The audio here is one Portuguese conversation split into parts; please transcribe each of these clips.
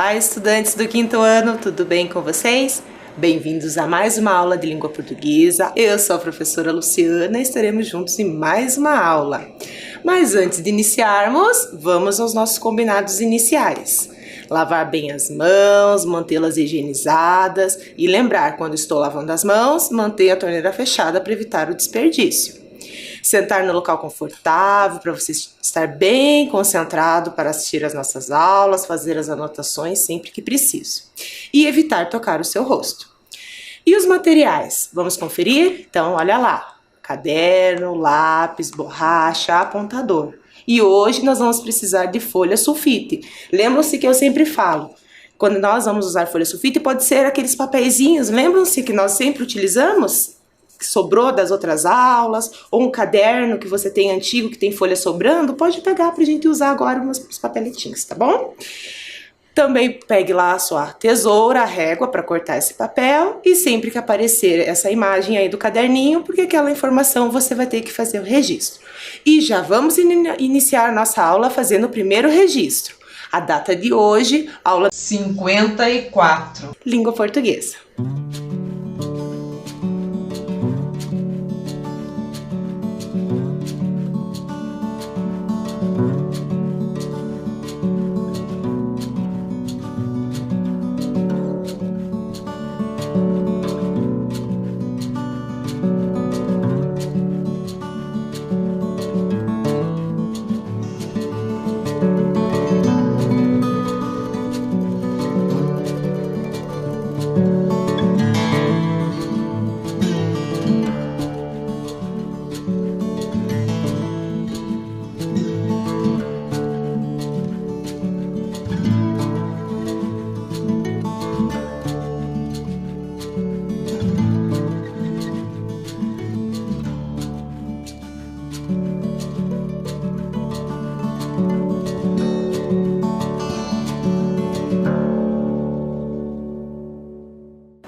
Olá, estudantes do quinto ano, tudo bem com vocês? Bem-vindos a mais uma aula de língua portuguesa. Eu sou a professora Luciana e estaremos juntos em mais uma aula. Mas antes de iniciarmos, vamos aos nossos combinados iniciais. Lavar bem as mãos, mantê-las higienizadas e lembrar, quando estou lavando as mãos, manter a torneira fechada para evitar o desperdício. Sentar no local confortável para você estar bem concentrado para assistir às nossas aulas, fazer as anotações sempre que preciso. E evitar tocar o seu rosto. E os materiais? Vamos conferir? Então, olha lá. Caderno, lápis, borracha, apontador. E hoje nós vamos precisar de folha sulfite. Lembram-se que eu sempre falo, quando nós vamos usar folha sulfite, pode ser aqueles papeizinhos, lembram-se que nós sempre utilizamos? Que sobrou das outras aulas, ou um caderno que você tem antigo, que tem folha sobrando, pode pegar pra gente usar agora uns papeletinhos, tá bom? Também pegue lá a sua tesoura, a régua para cortar esse papel e sempre que aparecer essa imagem aí do caderninho, porque aquela informação você vai ter que fazer o registro. E já vamos iniciar nossa aula fazendo o primeiro registro. A data de hoje, aula 54, língua portuguesa.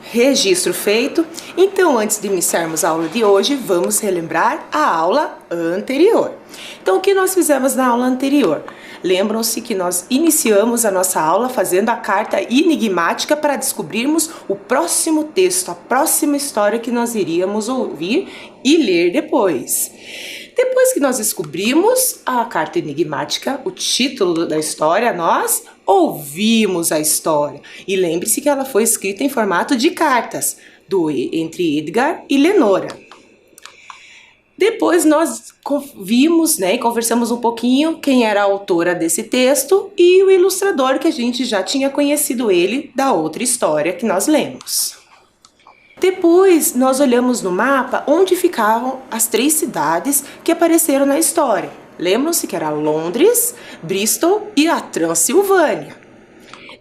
Registro feito. Então, antes de iniciarmos a aula de hoje, vamos relembrar a aula anterior. Então, o que nós fizemos na aula anterior? Lembram-se que nós iniciamos a nossa aula fazendo a carta enigmática para descobrirmos o próximo texto, a próxima história que nós iríamos ouvir e ler depois. Depois que nós descobrimos a carta enigmática, o título da história, nós ouvimos a história. E lembre-se que ela foi escrita em formato de cartas, entre Edgar e Lenora. Depois nós vimos, e conversamos um pouquinho quem era a autora desse texto e o ilustrador, que a gente já tinha conhecido ele da outra história que nós lemos. Depois, nós olhamos no mapa onde ficavam as 3 cidades que apareceram na história. Lembram-se que era Londres, Bristol e a Transilvânia.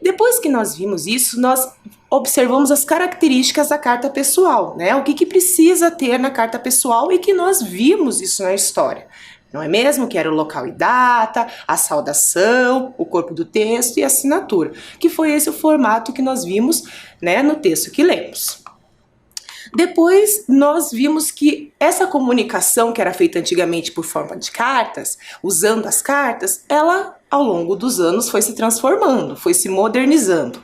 Depois que nós vimos isso, nós observamos as características da carta pessoal, O que precisa ter na carta pessoal e que nós vimos isso na história. Não é mesmo? Que era o local e data, a saudação, o corpo do texto e a assinatura. Que foi esse o formato que nós vimos, no texto que lemos. Depois, nós vimos que essa comunicação que era feita antigamente por forma de cartas, usando as cartas, ela, ao longo dos anos, foi se transformando, foi se modernizando,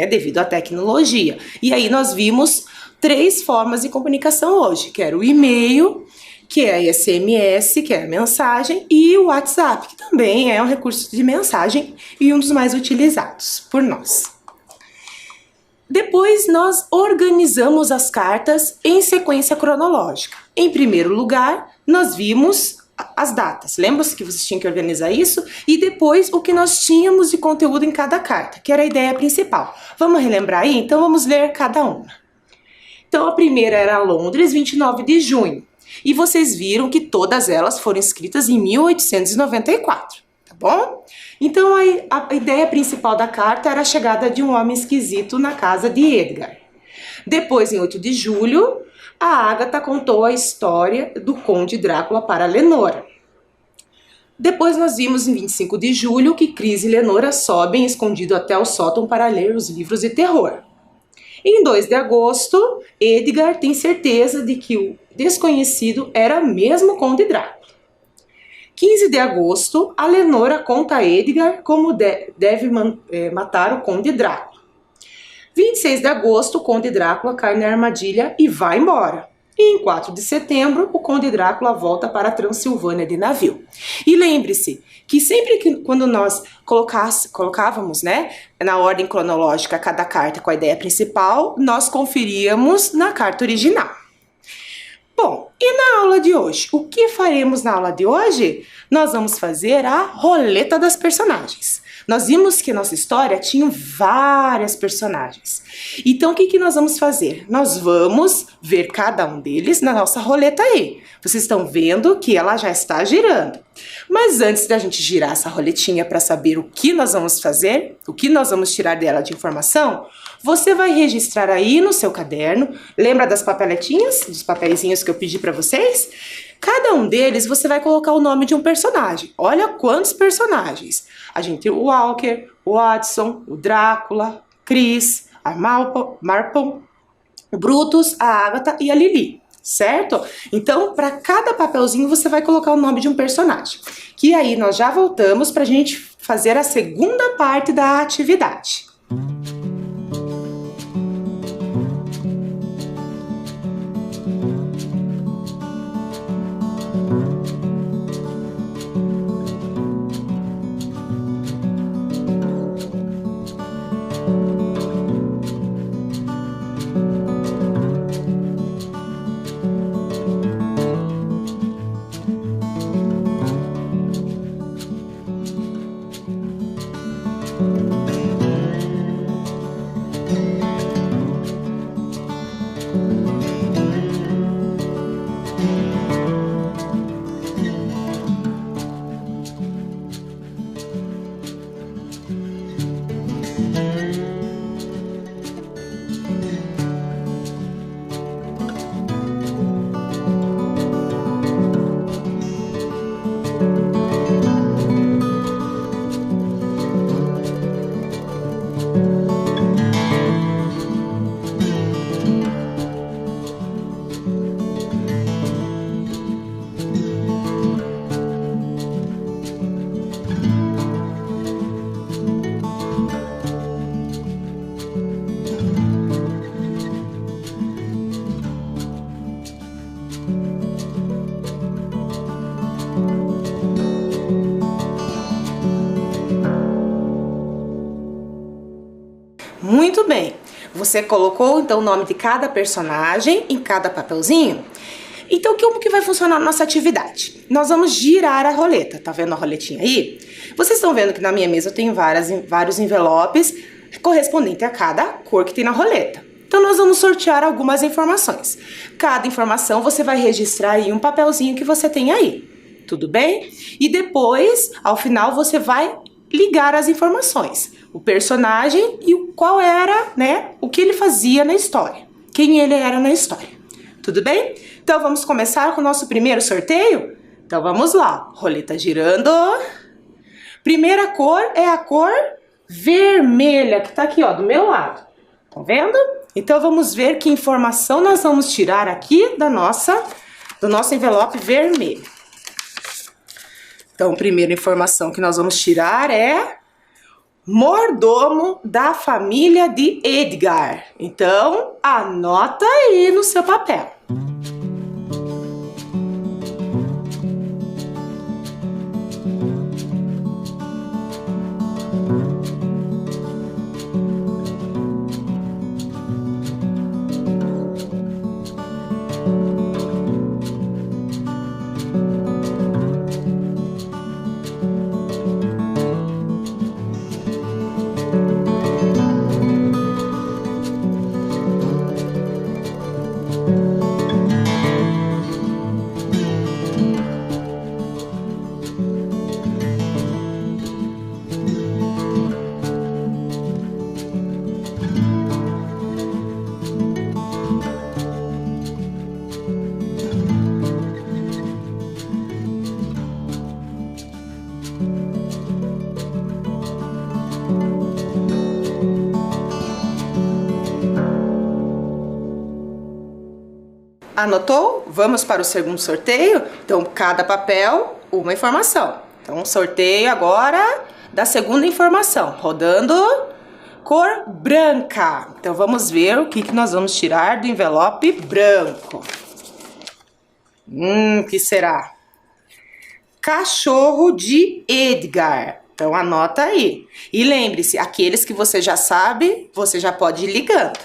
devido à tecnologia. E aí nós vimos 3 formas de comunicação hoje, que era o e-mail, que é a SMS, que é a mensagem, e o WhatsApp, que também é um recurso de mensagem e um dos mais utilizados por nós. Depois, nós organizamos as cartas em sequência cronológica. Em primeiro lugar, nós vimos as datas. Lembra-se que vocês tinham que organizar isso? E depois, o que nós tínhamos de conteúdo em cada carta, que era a ideia principal. Vamos relembrar aí? Então, vamos ler cada uma. Então, a primeira era Londres, 29 de junho. E vocês viram que todas elas foram escritas em 1894. Bom? Então, a ideia principal da carta era a chegada de um homem esquisito na casa de Edgar. Depois, em 8 de julho, a Agatha contou a história do Conde Drácula para Lenora. Depois, nós vimos em 25 de julho que Chris e Lenora sobem escondido até o sótão para ler os livros de terror. Em 2 de agosto, Edgar tem certeza de que o desconhecido era mesmo o Conde Drácula. 15 de agosto, a Lenora conta a Edgar como deve matar o Conde Drácula. 26 de agosto, o Conde Drácula cai na armadilha e vai embora. E em 4 de setembro, o Conde Drácula volta para a Transilvânia de navio. E lembre-se que sempre que quando nós colocávamos, né, na ordem cronológica cada carta com a ideia principal, nós conferíamos na carta original. Bom, e na aula de hoje? O que faremos na aula de hoje? Nós vamos fazer a roleta das personagens. Nós vimos que nossa história tinha várias personagens. Então, o que nós vamos fazer? Nós vamos ver cada um deles na nossa roleta aí. Vocês estão vendo que ela já está girando. Mas antes da gente girar essa roletinha para saber o que nós vamos fazer, o que nós vamos tirar dela de informação, você vai registrar aí no seu caderno. Lembra das papeletinhas, dos papeizinhos que eu pedi para vocês? Cada um deles você vai colocar o nome de um personagem. Olha quantos personagens. A gente tem o Walker, o Watson, o Drácula, Chris, a Marple, o Brutus, a Agatha e a Lily, certo? Então, para cada papelzinho você vai colocar o nome de um personagem. Que aí nós já voltamos para a gente fazer a segunda parte da atividade. Muito bem, você colocou então o nome de cada personagem em cada papelzinho? Então como que vai funcionar a nossa atividade? Nós vamos girar a roleta, tá vendo a roletinha aí? Vocês estão vendo que na minha mesa eu tenho vários envelopes correspondentes a cada cor que tem na roleta. Então nós vamos sortear algumas informações. Cada informação você vai registrar em um papelzinho que você tem aí, tudo bem? E depois, ao final, você vai ligar as informações. O personagem e qual era, né, o que ele fazia na história. Quem ele era na história. Tudo bem? Então vamos começar com o nosso primeiro sorteio? Então vamos lá. Roleta girando. Primeira cor é a cor vermelha, que tá aqui, ó, do meu lado. Tá vendo? Então vamos ver que informação nós vamos tirar aqui do nosso envelope vermelho. Então, a primeira informação que nós vamos tirar é mordomo da família de Edgar. Então, anota aí no seu papel. Anotou? Vamos para o segundo sorteio? Então, cada papel uma informação. Então, sorteio agora da segunda informação, rodando cor branca. Então, vamos ver o que nós vamos tirar do envelope branco. Que será? Cachorro de Edgar. Então, anota aí. E lembre-se, aqueles que você já sabe, você já pode ir ligando.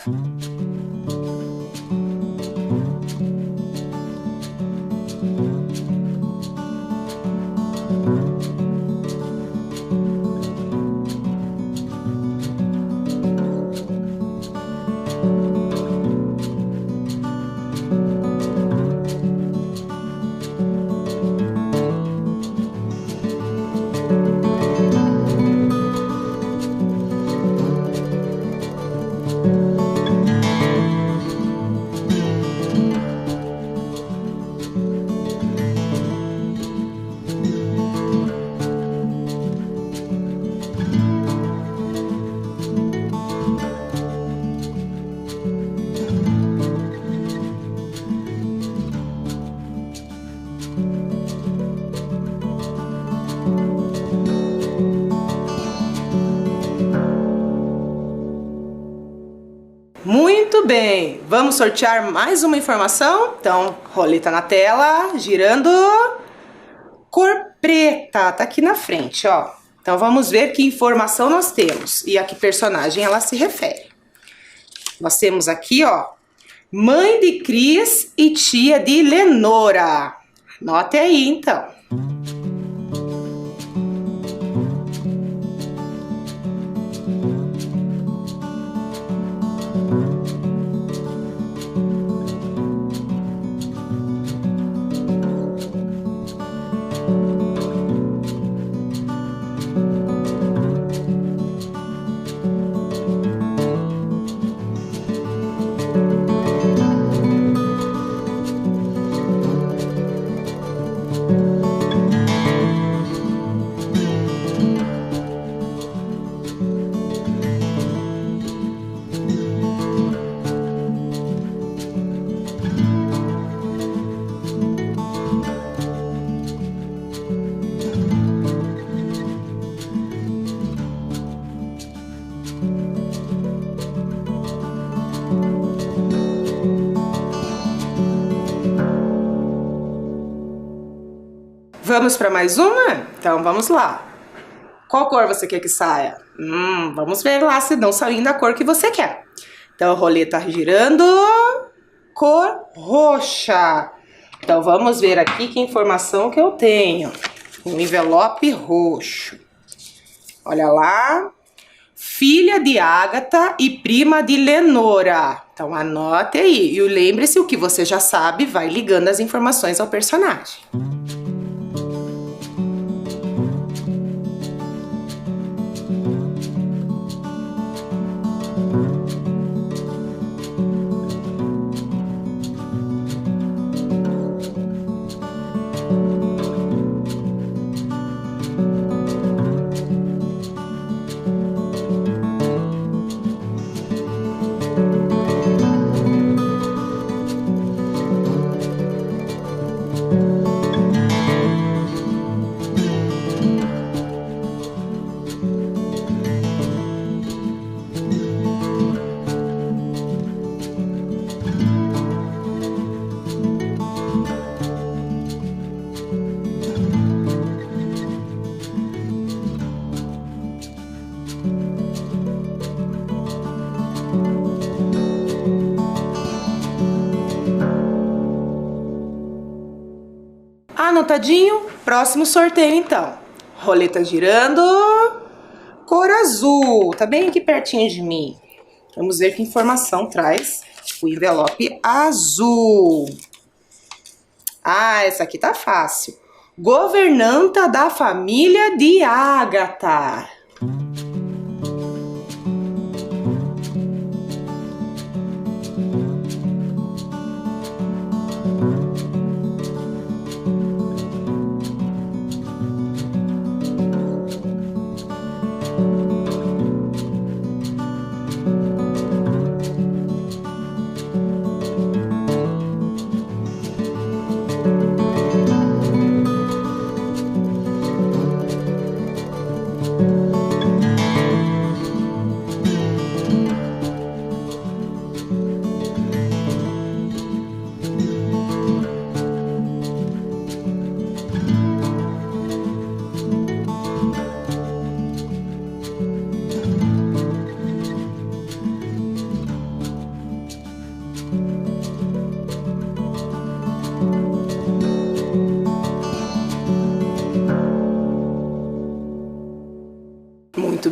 Muito bem, vamos sortear mais uma informação? Então, roleta na tela, girando, cor preta, tá aqui na frente, ó. Então, vamos ver que informação nós temos e a que personagem ela se refere. Nós temos aqui, ó, mãe de Cris e tia de Lenora. Anote aí, então. Vamos para mais uma? Então vamos lá. Qual cor você quer que saia? Vamos ver lá se não saiu da cor que você quer. Então a roleta girando, cor roxa. Então vamos ver aqui que informação que eu tenho. Um envelope roxo. Olha lá. Filha de Agatha e prima de Lenora. Então anote aí. E lembre-se, o que você já sabe, vai ligando as informações ao personagem. Anotadinho? Próximo sorteio, então. Roleta girando. Cor azul. Tá bem aqui pertinho de mim. Vamos ver que informação traz o envelope azul. Ah, essa aqui tá fácil. Governanta da família de Agatha.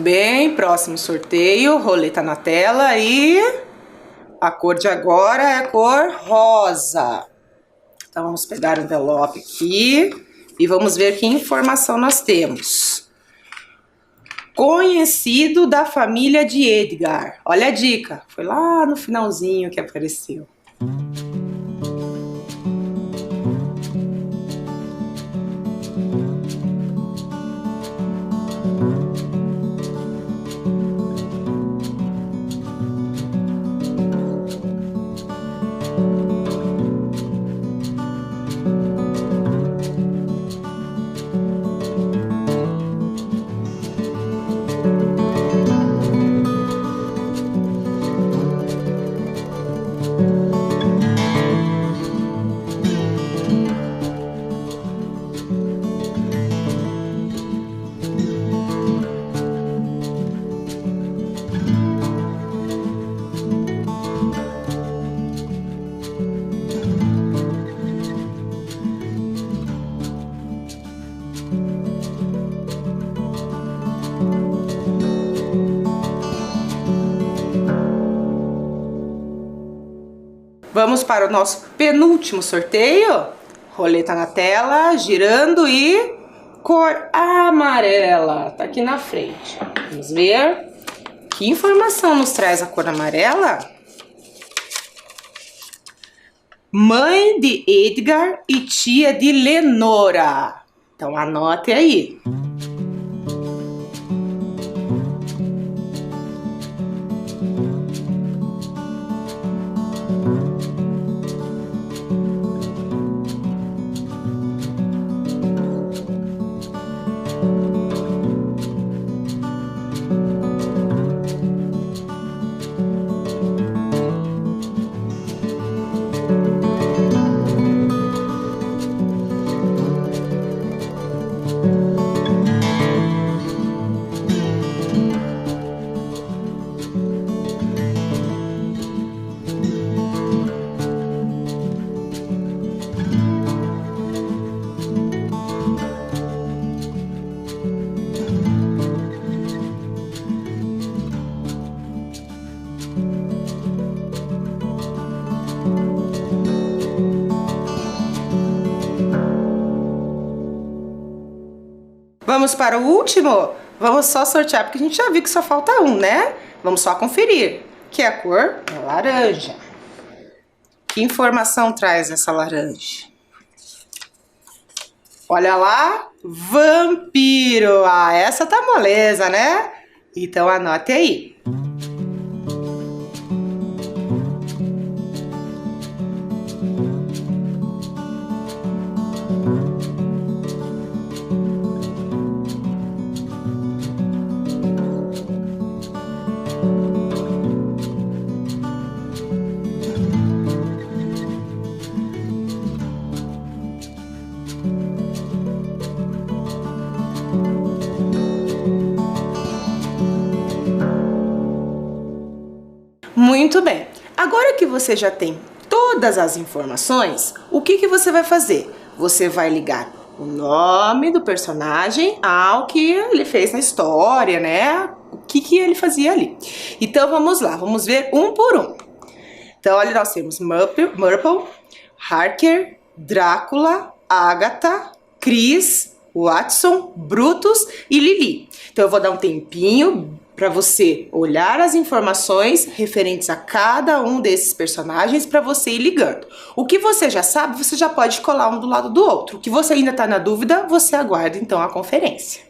bem, próximo sorteio, roleta na tela e a cor de agora é a cor rosa. Então vamos pegar o envelope aqui e vamos ver que informação nós temos. Conhecido da família de Edgar. Olha a dica, foi lá no finalzinho que apareceu. Vamos para o nosso penúltimo sorteio. Roleta na tela, girando e cor amarela. Tá aqui na frente. Vamos ver que informação nos traz a cor amarela. Mãe de Edgar e tia de Lenora. Então anote aí. Vamos para o último? Vamos só sortear, porque a gente já viu que só falta um, né? Vamos só conferir, que é a cor laranja. Que informação traz essa laranja? Olha lá, vampiro. Ah, essa tá moleza, né? Então anote aí. Muito bem, agora que você já tem todas as informações, o que você vai fazer? Você vai ligar o nome do personagem ao que ele fez na história, né? O que ele fazia ali. Então vamos lá, vamos ver um por um. Então olha, nós temos Murple, Harker, Drácula, Agatha, Chris, Watson, Brutus e Lily. Então eu vou dar um tempinho para você olhar as informações referentes a cada um desses personagens para você ir ligando. O que você já sabe, você já pode colar um do lado do outro. O que você ainda está na dúvida, você aguarda então a conferência.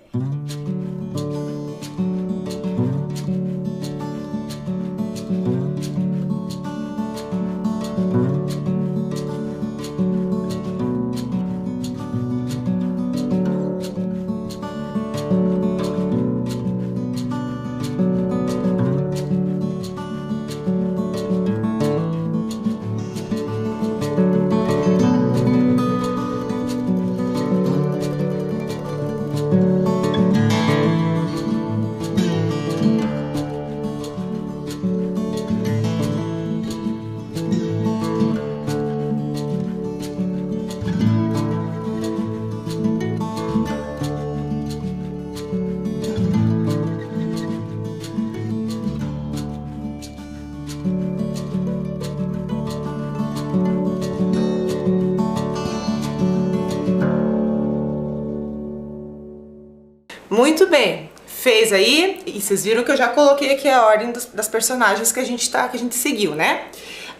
Muito bem. Fez aí, e vocês viram que eu já coloquei aqui a ordem das personagens que a gente seguiu, né?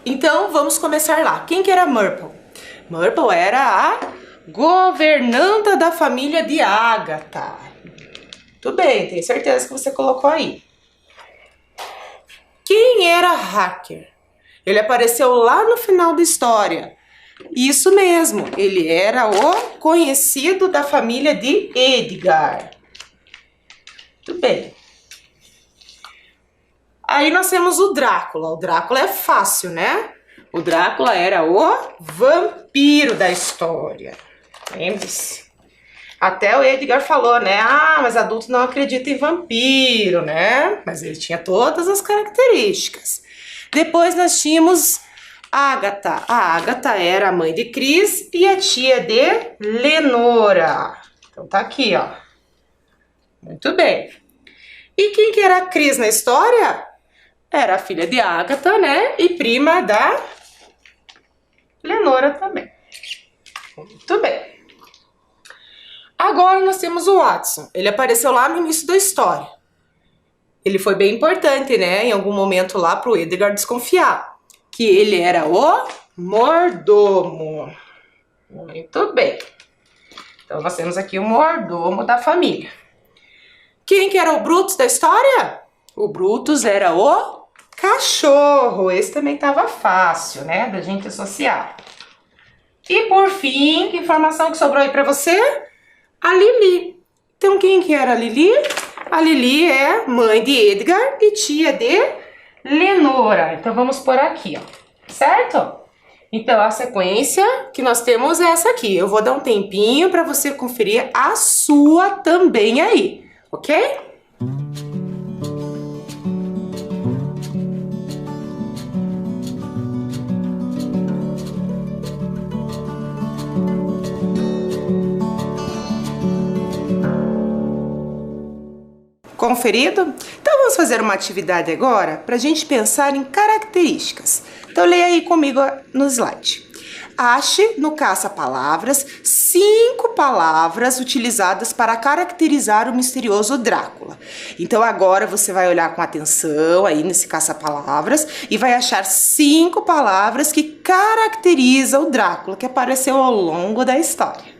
Então, vamos começar lá. Quem que era Myrtle? Myrtle era a governanta da família de Agatha. Tudo bem, tenho certeza que você colocou aí. Quem era Hacker? Ele apareceu lá no final da história. Isso mesmo, ele era o conhecido da família de Edgar. Tudo bem. Aí nós temos o Drácula. O Drácula é fácil, né? O Drácula era o vampiro da história. Lembre-se. Até o Edgar falou, né? Ah, mas adulto não acredita em vampiro, né? Mas ele tinha todas as características. Depois nós tínhamos Agatha. A Agatha era a mãe de Chris e a tia de Lenora. Então tá aqui, ó. Muito bem. E quem que era a Chris na história? Era a filha de Agatha, né? E prima da Lenora também. Muito bem. Agora nós temos o Watson. Ele apareceu lá no início da história. Ele foi bem importante, né? Em algum momento lá pro Edgar desconfiar. Que ele era o mordomo. Muito bem. Então nós temos aqui o mordomo da família. Quem que era o Brutus da história? O Brutus era o cachorro. Esse também estava fácil, né? Da gente associar. E por fim, que informação que sobrou aí para você? A Lily. Então quem que era a Lily? A Lily é mãe de Edgar e tia de Lenora. Então vamos por aqui, ó. Certo? Então a sequência que nós temos é essa aqui. Eu vou dar um tempinho para você conferir a sua também aí, ok? Conferido? Então vamos fazer uma atividade agora para a gente pensar em características. Então leia aí comigo no slide. Ache no caça-palavras 5 palavras utilizadas para caracterizar o misterioso Drácula. Então agora você vai olhar com atenção aí nesse caça-palavras e vai achar 5 palavras que caracterizam o Drácula que apareceu ao longo da história.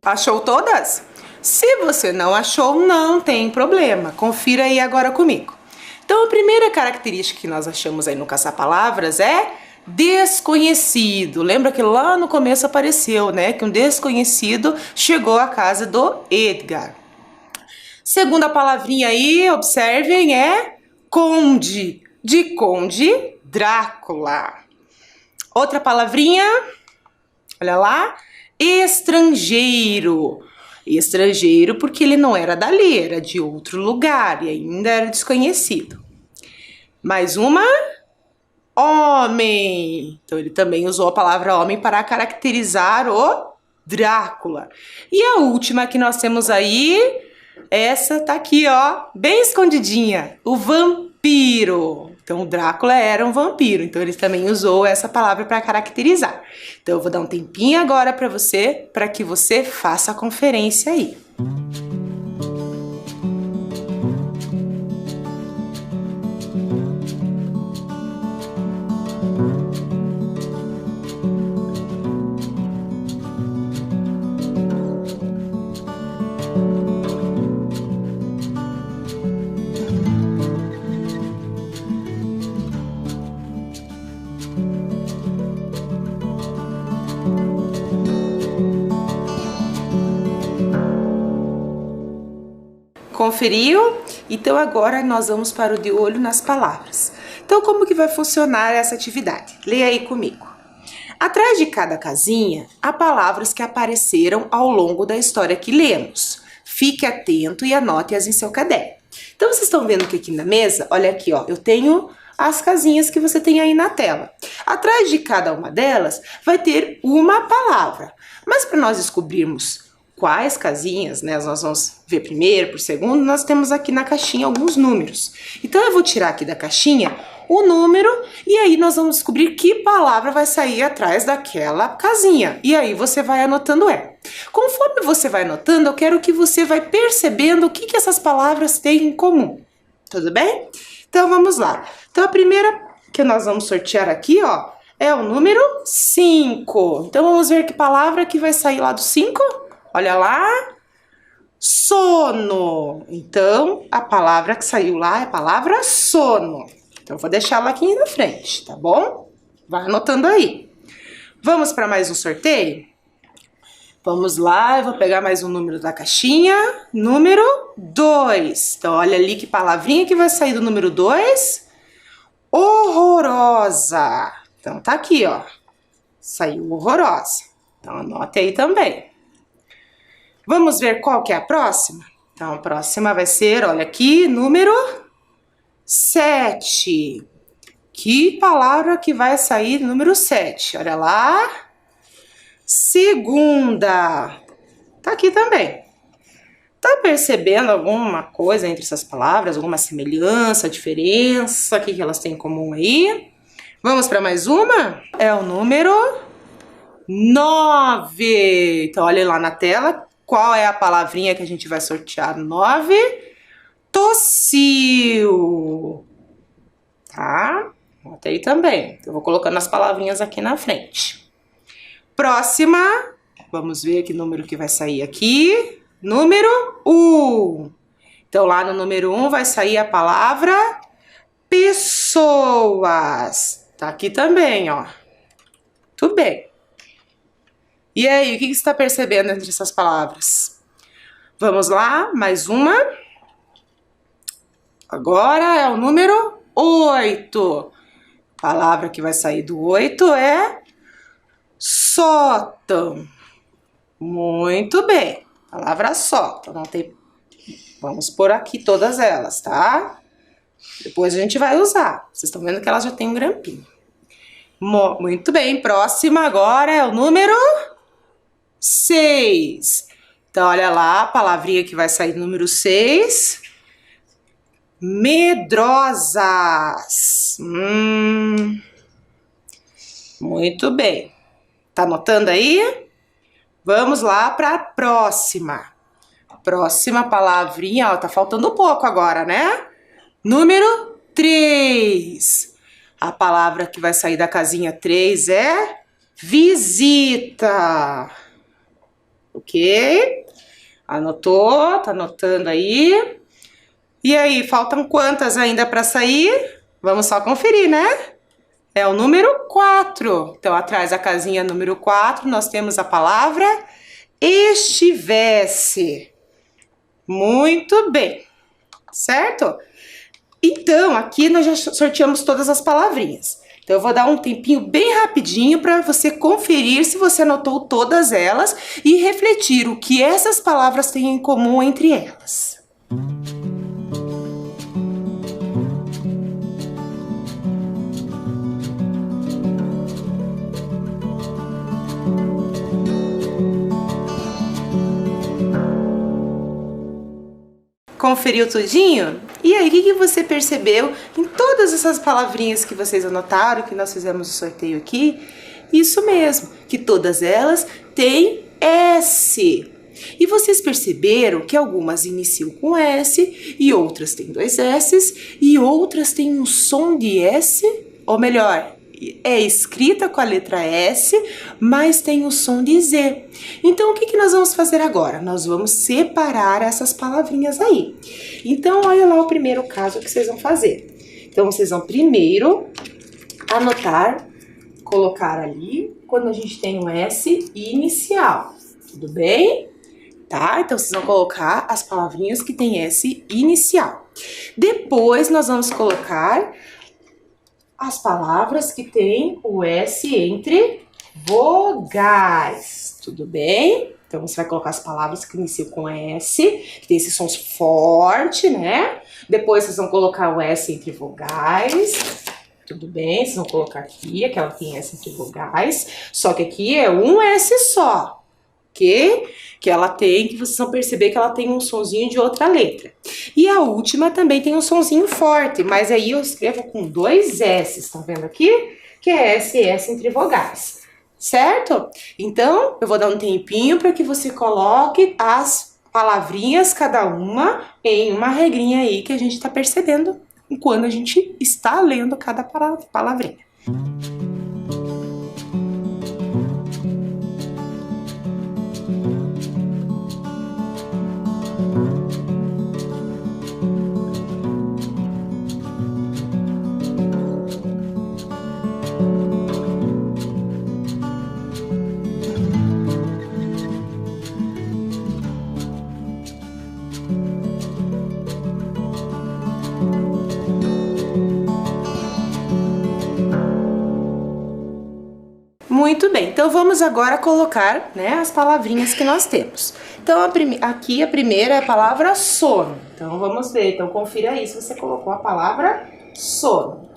Achou todas? Se você não achou, não tem problema. Confira aí agora comigo. Então, a primeira característica que nós achamos aí no caça-palavras é desconhecido. Lembra que lá no começo apareceu, né? Que um desconhecido chegou à casa do Edgar. Segunda palavrinha aí, observem, é conde. De Conde Drácula. Outra palavrinha, olha lá, estrangeiro. Estrangeiro porque ele não era dali, era de outro lugar e ainda era desconhecido. Mais uma, homem. Então ele também usou a palavra homem para caracterizar o Drácula. E a última que nós temos aí, essa tá aqui, ó, bem escondidinha, o vampiro. Então o Drácula era um vampiro, então ele também usou essa palavra para caracterizar. Então eu vou dar um tempinho agora para que você faça a conferência aí. Conferiu? Então agora nós vamos para o de olho nas palavras. Então como que vai funcionar essa atividade? Leia aí comigo. Atrás de cada casinha, há palavras que apareceram ao longo da história que lemos. Fique atento e anote-as em seu caderno. Então vocês estão vendo que aqui na mesa, olha aqui, ó, eu tenho as casinhas que você tem aí na tela. Atrás de cada uma delas vai ter uma palavra. Mas para nós descobrirmos quais casinhas, né, nós vamos ver primeiro, por segundo, nós temos aqui na caixinha alguns números. Então eu vou tirar aqui da caixinha o número e aí nós vamos descobrir que palavra vai sair atrás daquela casinha. E aí você vai anotando ela. Conforme você vai anotando, eu quero que você vai percebendo o que essas palavras têm em comum. Tudo bem? Então vamos lá. Então a primeira que nós vamos sortear aqui, ó, é o número 5. Então vamos ver que palavra que vai sair lá do 5. Olha lá, sono. Então, a palavra que saiu lá é a palavra sono. Então, eu vou deixá-la aqui na frente, tá bom? Vai anotando aí. Vamos para mais um sorteio? Vamos lá, eu vou pegar mais um número da caixinha. Número 2. Então, olha ali que palavrinha que vai sair do número 2. Horrorosa. Então, tá aqui, ó. Saiu horrorosa. Então, anote aí também. Vamos ver qual que é a próxima? Então, a próxima vai ser, olha aqui, número 7. Que palavra que vai sair número 7? Olha lá. Segunda. Tá aqui também. Tá percebendo alguma coisa entre essas palavras? Alguma semelhança, diferença? O que elas têm em comum aí? Vamos para mais uma? É o número 9. Então, olha lá na tela. Qual é a palavrinha que a gente vai sortear? 9. Tossiu. Tá? Anotei também. Eu vou colocando as palavrinhas aqui na frente. Próxima. Vamos ver que número que vai sair aqui. Número 1. Então, lá no número 1 vai sair a palavra pessoas. Tá aqui também, ó. Tudo bem. E aí, o que você está percebendo entre essas palavras? Vamos lá, mais uma. Agora é o número 8. A palavra que vai sair do 8 é sótão. Muito bem. Palavra sótão. Não tem... Vamos pôr aqui todas elas, tá? Depois a gente vai usar. Vocês estão vendo que elas já têm um grampinho. Muito bem. Próxima agora é o número 6. Então, olha lá a palavrinha que vai sair do número 6. Medrosas. Muito bem. Tá anotando aí? Vamos lá para a próxima. Próxima palavrinha, ó, tá faltando um pouco agora, né? Número 3. A palavra que vai sair da casinha 3 é visita. Ok? Anotou? Tá anotando aí? E aí, faltam quantas ainda para sair? Vamos só conferir, né? É o número 4. Então, atrás da casinha número 4, nós temos a palavra estivesse. Muito bem. Certo? Então, aqui nós já sorteamos todas as palavrinhas. Então, eu vou dar um tempinho bem rapidinho para você conferir se você anotou todas elas e refletir o que essas palavras têm em comum entre elas. Conferiu tudinho? E aí, o que você percebeu em todas essas palavrinhas que vocês anotaram, que nós fizemos o sorteio aqui? Isso mesmo, que todas elas têm S. E vocês perceberam que algumas iniciam com S, e outras têm 2 S's, e outras têm um som de S, ou melhor, é escrita com a letra S, mas tem o som de Z. Então, o que nós vamos fazer agora? Nós vamos separar essas palavrinhas aí. Então, olha lá o primeiro caso que vocês vão fazer. Então, vocês vão primeiro anotar, colocar ali, quando a gente tem um S inicial. Tudo bem? tá? Então, vocês vão colocar as palavrinhas que tem S inicial. Depois, nós vamos colocar as palavras que tem o S entre vogais, tudo bem? Então, você vai colocar as palavras que iniciam com S, que tem esses sons fortes, né? Depois, vocês vão colocar o S entre vogais, tudo bem? Vocês vão colocar aqui, aquela que tem S entre vogais, só que aqui é um S só, ok? Que ela tem, que vocês vão perceber que ela tem um sonzinho de outra letra. E a última também tem um sonzinho forte, mas aí eu escrevo com 2 S, estão vendo aqui? Que é S e S entre vogais, certo? Então, eu vou dar um tempinho para que você coloque as palavrinhas, cada uma, em uma regrinha aí que a gente está percebendo quando a gente está lendo cada palavrinha. Muito bem, então vamos agora colocar, né, as palavrinhas que nós temos. Então, aqui a primeira é a palavra sono. Então, vamos ver. Então, confira aí se você colocou a palavra sono.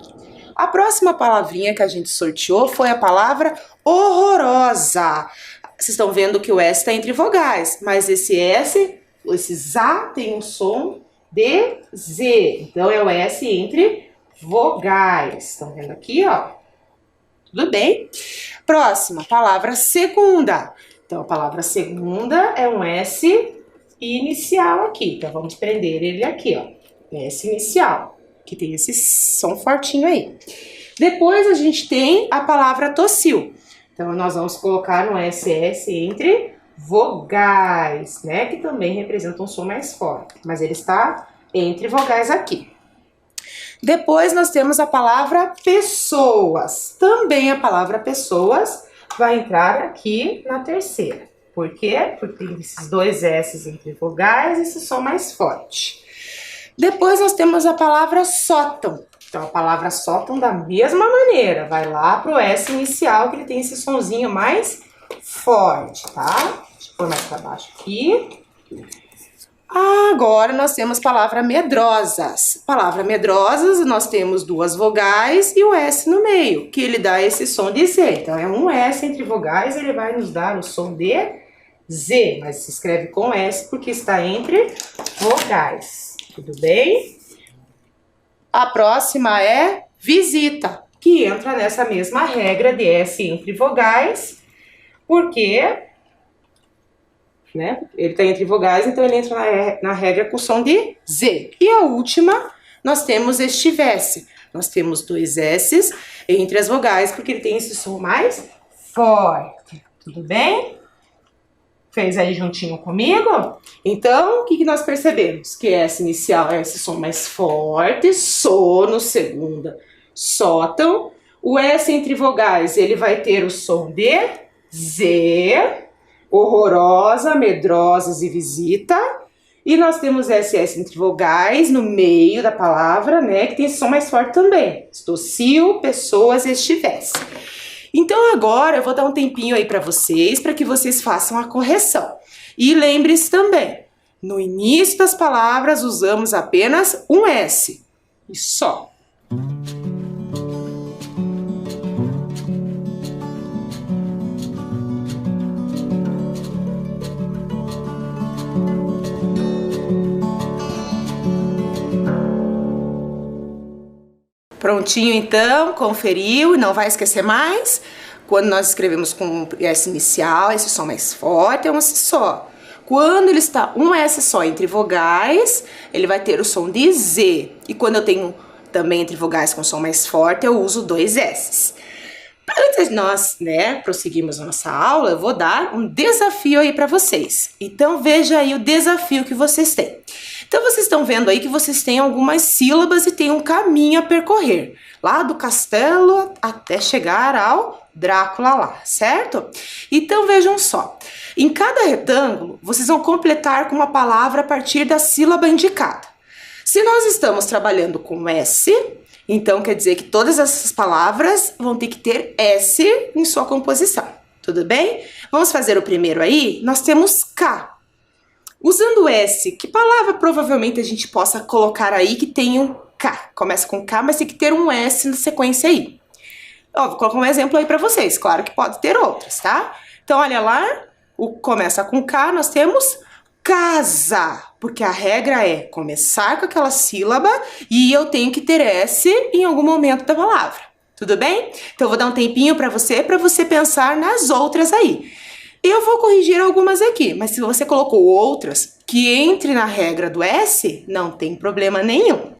A próxima palavrinha que a gente sorteou foi a palavra horrorosa. Vocês estão vendo que o S está entre vogais, mas esse S, esse ZA tem um som de Z. Então, é o S entre vogais. Estão vendo aqui, ó? Tudo bem? Próxima, palavra segunda. Então, a palavra segunda é um S inicial aqui. Então, vamos prender ele aqui, ó. S inicial, que tem esse som fortinho aí. Depois, a gente tem a palavra tossiu. Então, nós vamos colocar no SS entre vogais, né? Que também representa um som mais forte. Mas ele está entre vogais aqui. Depois nós temos a palavra pessoas. Também a palavra pessoas vai entrar aqui na terceira. Por quê? Porque tem esses 2 S entre vogais e esse som mais forte. Depois nós temos a palavra sótão. Então a palavra sótão da mesma maneira. Vai lá pro S inicial que ele tem esse sonzinho mais forte, tá? Deixa eu pôr mais para baixo aqui. Agora nós temos palavra medrosas. Palavra medrosas, nós temos 2 vogais e o S no meio, que ele dá esse som de Z. Então é um S entre vogais, ele vai nos dar o som de Z, mas se escreve com S porque está entre vogais. Tudo bem? A próxima é visita, que entra nessa mesma regra de S entre vogais, porque né? Ele está entre vogais, então ele entra na regra com som de Z. E a última, nós temos estivesse. Nós temos 2 S's entre as vogais, porque ele tem esse som mais forte. Tudo bem? Fez aí juntinho comigo? Então, o que nós percebemos? Que S inicial é esse som mais forte, sono, segunda, sótão. O S entre vogais, ele vai ter o som de Z, horrorosa, medrosas e visita. E nós temos SS entre vogais no meio da palavra, né? Que tem esse som mais forte também. Tossiu, pessoas, estivesse. Então agora eu vou dar um tempinho aí para que vocês façam a correção. E lembre-se também, no início das palavras usamos apenas um S. E só. Prontinho então, conferiu e não vai esquecer mais. Quando nós escrevemos com S inicial, esse som mais forte é um S só. Quando ele está um S só entre vogais, ele vai ter o som de Z. E quando eu tenho também entre vogais com som mais forte, eu uso 2 S's. Antes de nós, né, prosseguirmos a nossa aula, eu vou dar um desafio aí para vocês. Então veja aí o desafio que vocês têm. Então vocês estão vendo aí que vocês têm algumas sílabas e tem um caminho a percorrer. Lá do castelo até chegar ao Drácula lá, certo? Então vejam só, em cada retângulo vocês vão completar com uma palavra a partir da sílaba indicada. Se nós estamos trabalhando com S, então quer dizer que todas essas palavras vão ter que ter S em sua composição, tudo bem? Vamos fazer o primeiro aí? Nós temos K. Usando S, que palavra provavelmente a gente possa colocar aí que tenha um K? Começa com K, mas tem que ter um S na sequência aí. Ó, vou colocar um exemplo aí para vocês, claro que pode ter outras, tá? Então, olha lá, começa com K, nós temos casa, porque a regra é começar com aquela sílaba e eu tenho que ter S em algum momento da palavra, tudo bem? Então, eu vou dar um tempinho para você pensar nas outras aí. Eu vou corrigir algumas aqui, mas se você colocou outras que entre na regra do S, não tem problema nenhum.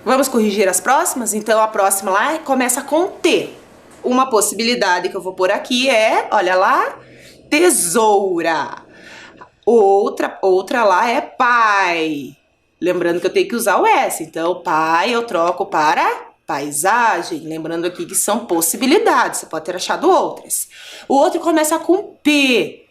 Vamos corrigir as próximas? Então, a próxima lá começa com T. Uma possibilidade que eu vou pôr aqui é, olha lá, tesoura. Outra lá é pai. Lembrando que eu tenho que usar o S. Então, pai eu troco para paisagem. Lembrando aqui que são possibilidades. Você pode ter achado outras. O outro começa com P.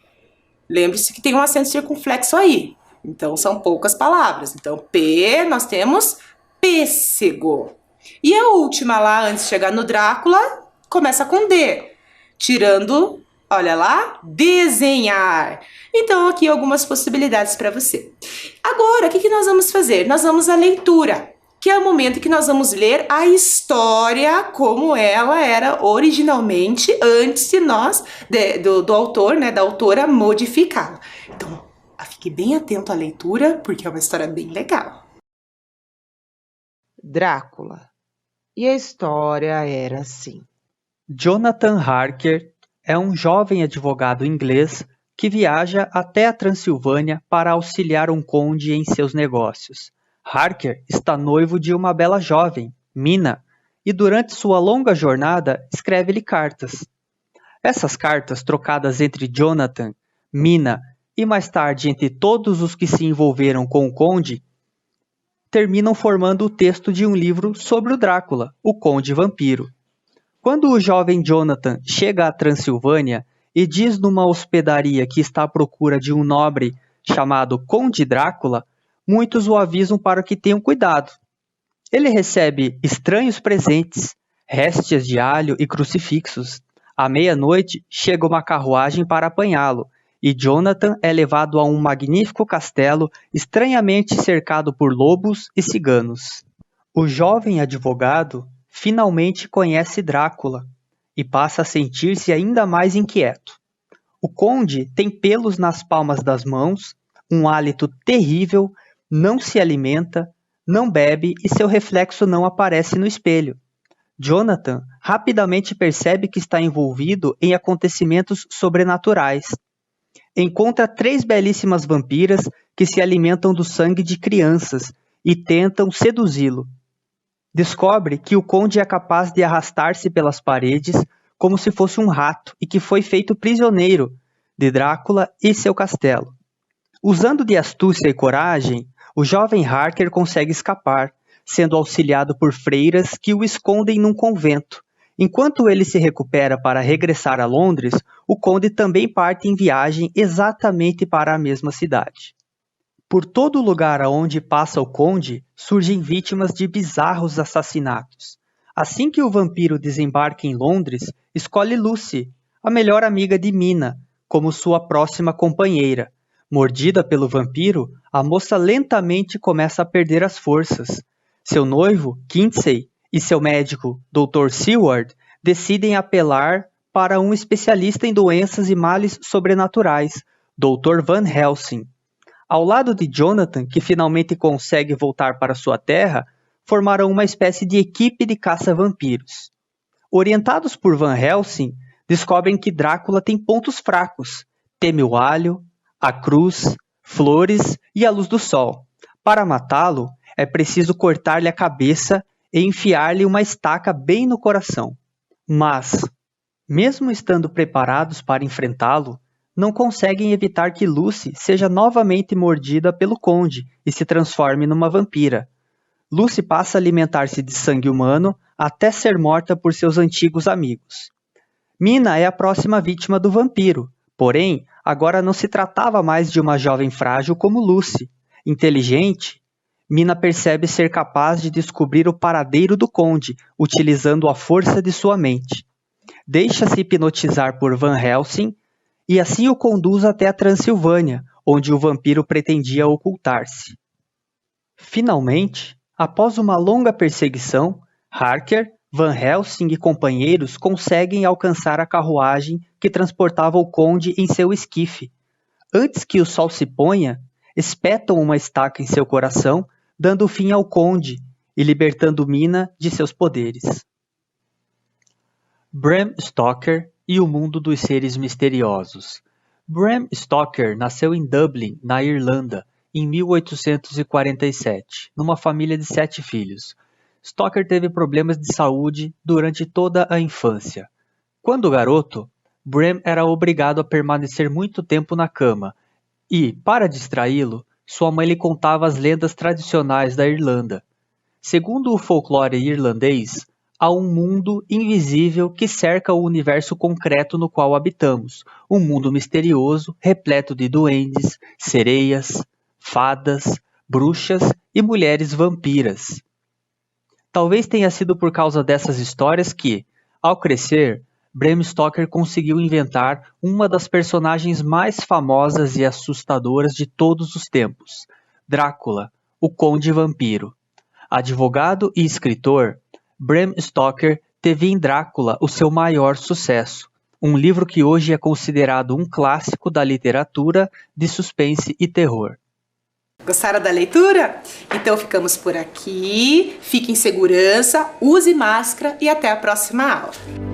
Lembre-se que tem um acento circunflexo aí. Então, são poucas palavras. Então, P, nós temos pêssego. E a última lá, antes de chegar no Drácula, começa com D. Tirando, olha lá, desenhar. Então, aqui algumas possibilidades para você. Agora, o que nós vamos fazer? Nós vamos à leitura, que é o momento que nós vamos ler a história como ela era originalmente, antes de nós, do autor, né, da autora, modificá-la. Então, fique bem atento à leitura, porque é uma história bem legal. Drácula. E a história era assim. Jonathan Harker é um jovem advogado inglês que viaja até a Transilvânia para auxiliar um conde em seus negócios. Harker está noivo de uma bela jovem, Mina, e durante sua longa jornada escreve-lhe cartas. Essas cartas, trocadas entre Jonathan, Mina e mais tarde entre todos os que se envolveram com o conde, terminam formando o texto de um livro sobre o Drácula, o Conde Vampiro. Quando o jovem Jonathan chega à Transilvânia e diz numa hospedaria que está à procura de um nobre chamado Conde Drácula, muitos o avisam para que tenham cuidado. Ele recebe estranhos presentes, réstias de alho e crucifixos. À meia-noite, chega uma carruagem para apanhá-lo, e Jonathan é levado a um magnífico castelo estranhamente cercado por lobos e ciganos. O jovem advogado finalmente conhece Drácula e passa a sentir-se ainda mais inquieto. O conde tem pelos nas palmas das mãos, um hálito terrível, não se alimenta, não bebe e seu reflexo não aparece no espelho. Jonathan rapidamente percebe que está envolvido em acontecimentos sobrenaturais. Encontra 3 belíssimas vampiras que se alimentam do sangue de crianças e tentam seduzi-lo. Descobre que o conde é capaz de arrastar-se pelas paredes como se fosse um rato e que foi feito prisioneiro de Drácula e seu castelo. Usando de astúcia e coragem, o jovem Harker consegue escapar, sendo auxiliado por freiras que o escondem num convento. Enquanto ele se recupera para regressar a Londres, o conde também parte em viagem exatamente para a mesma cidade. Por todo lugar aonde passa o conde, surgem vítimas de bizarros assassinatos. Assim que o vampiro desembarca em Londres, escolhe Lucy, a melhor amiga de Mina, como sua próxima companheira. Mordida pelo vampiro, a moça lentamente começa a perder as forças. Seu noivo, Kinsey, e seu médico, Dr. Seward, decidem apelar para um especialista em doenças e males sobrenaturais, Dr. Van Helsing. Ao lado de Jonathan, que finalmente consegue voltar para sua terra, formaram uma espécie de equipe de caça-vampiros. Orientados por Van Helsing, descobrem que Drácula tem pontos fracos, teme o alho, a cruz, flores e a luz do sol. Para matá-lo, é preciso cortar-lhe a cabeça e enfiar-lhe uma estaca bem no coração. Mas, mesmo estando preparados para enfrentá-lo, não conseguem evitar que Lucy seja novamente mordida pelo conde e se transforme numa vampira. Lucy passa a alimentar-se de sangue humano até ser morta por seus antigos amigos. Mina é a próxima vítima do vampiro, porém, agora não se tratava mais de uma jovem frágil como Lucy. Inteligente, Mina percebe ser capaz de descobrir o paradeiro do conde, utilizando a força de sua mente. Deixa-se hipnotizar por Van Helsing e assim o conduz até a Transilvânia, onde o vampiro pretendia ocultar-se. Finalmente, após uma longa perseguição, Harker, Van Helsing e companheiros conseguem alcançar a carruagem que transportava o conde em seu esquife. Antes que o sol se ponha, espetam uma estaca em seu coração, dando fim ao conde e libertando Mina de seus poderes. Bram Stoker e o mundo dos seres misteriosos. Bram Stoker nasceu em Dublin, na Irlanda, em 1847, numa família de 7 filhos. Stoker teve problemas de saúde durante toda a infância. Quando garoto, Bram era obrigado a permanecer muito tempo na cama e, para distraí-lo, sua mãe lhe contava as lendas tradicionais da Irlanda. Segundo o folclore irlandês, há um mundo invisível que cerca o universo concreto no qual habitamos, um mundo misterioso, repleto de duendes, sereias, fadas, bruxas e mulheres vampiras. Talvez tenha sido por causa dessas histórias que, ao crescer, Bram Stoker conseguiu inventar uma das personagens mais famosas e assustadoras de todos os tempos, Drácula, o Conde Vampiro. Advogado e escritor, Bram Stoker teve em Drácula o seu maior sucesso, um livro que hoje é considerado um clássico da literatura de suspense e terror. Gostaram da leitura? Então ficamos por aqui, fique em segurança, use máscara e até a próxima aula.